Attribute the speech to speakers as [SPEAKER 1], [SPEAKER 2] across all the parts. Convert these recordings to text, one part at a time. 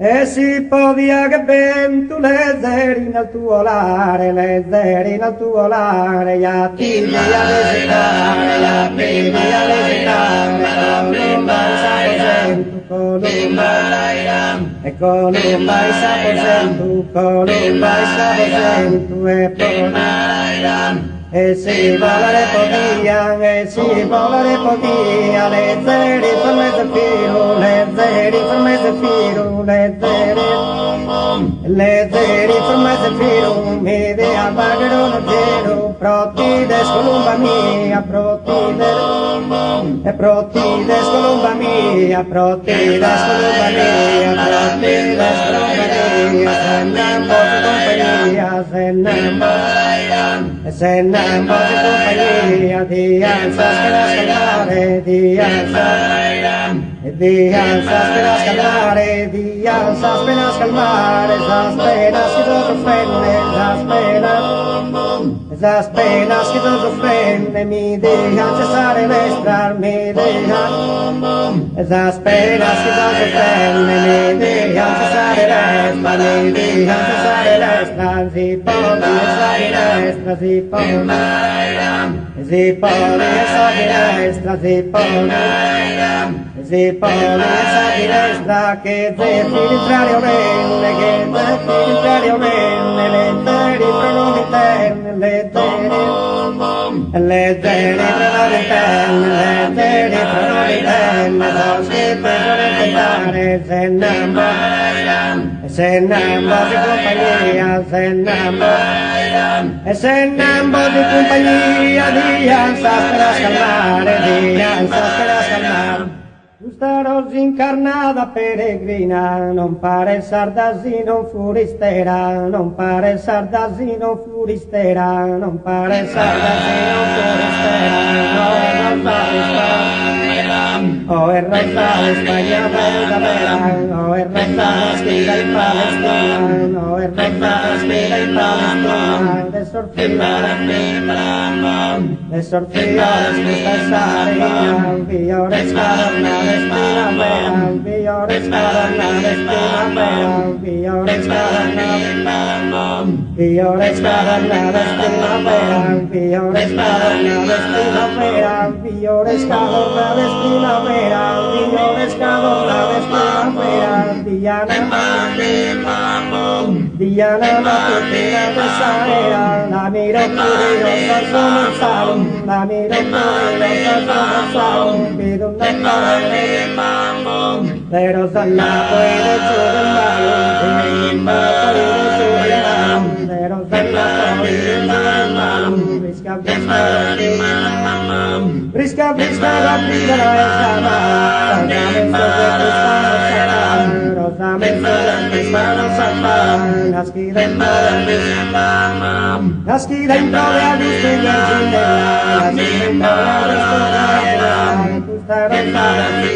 [SPEAKER 1] E si podia che vento lezzerina al tuo lare, lezzerina al tuo lare, ya timi a lesitare, ya timi a lesitare, Columba i saposentu, Columba i saposentu, e poi e si volare podian, e si volare podia, le zeri per mezzo filo, le zeri per mezzo filo, le zeri per mezzo filo, mi dia bagaro zero, protides columba mia, protides columba mia, protides columba mia, protides columba mia, se n'ambo di compagnia, di ansias che la scalare, di ansias per la scalare, di ansias per la scalare, esas penas que todo ofende, esas penas que todo ofende, mi dejan cesar el estrar, mi dejan, esas penas que todo ofende, mi dejan cesar el estrar, mi dejan cesar el estrar, si podía salir extra, si podía extra, si podía salir extra, che te filtrario bene, che te filtrario bene, le teri pronomi interne, le teri pronomi interne, le teri pronomi interne, so che per fare se n'ambo di compagnia, se n'ambo di compagnia, di ansas per la scalare, di ansas per la scalare. Staros incarnada peregrina, non pare sardasino furistera, non pare sardasino furistera, non pare sardasino furistera, o è rosa España verdadera, o è rosa esquina y Palestina, o è rosa esquina y Palestina, de sorcia después sarina, viores carnales, viores carnales, viores carnales, viores carnales, primavera, viores carnales, primavera, viores carnales, primavera, viores carnales, primavera, Diana matutina de Sahara, la miro curiosa sono il salum, la miro curiosa sono il salum, vedo una padre, pero salato e de giovane malum, pero salato e de giovane brisca brisca rapida la esama, rosamente de Cristiano Santana, nasci dentro de Augusto y Anginella, nasci dentro de Augusto y Anginella, gustaron para ti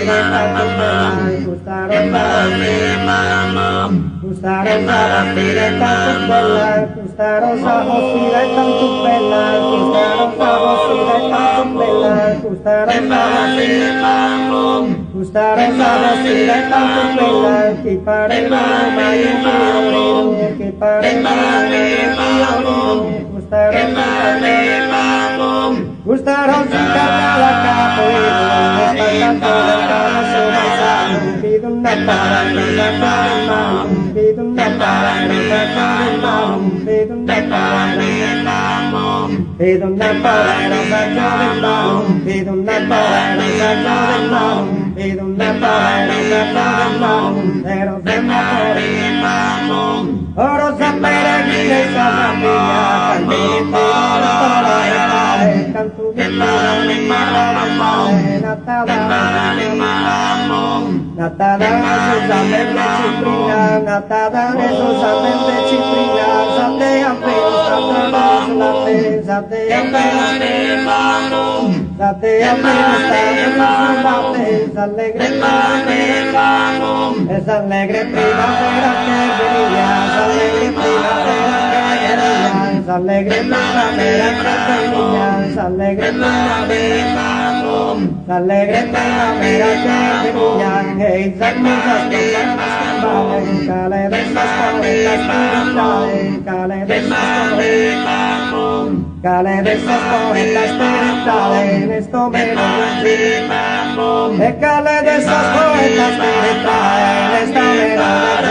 [SPEAKER 1] gustaron para ti de tanto bella, gustaron ojos y de tanto bella, gustaron ojos y de tanto bella, gustaron para ti, gustaron ojos y de tanto bella, que pare mamá y fiorino, que pare mamá y fiorino, gustaron para ti, gustaron sin carnada capoeira, espantando de cada sobrasado, pido una para mi mamá, pido una para mi mamá, pido una para mi mamá, pido una para mi mamá, pido una para mi mamá, pido una para mi mamá, pero se me mamá, oro sa peregrina y sa familia, cantito canto de natada solamente ciprina, natada solamente ciprina, satean pelos, satean pelos, alegre es alegre primavera que venía, es alegre primavera que venía, es alegre primavera que venía, es alegre primavera que venía, hey, poetas espirituales, cale de esos poetas espirituales, esto me lo cale de esos poetas espirituales, esto me lo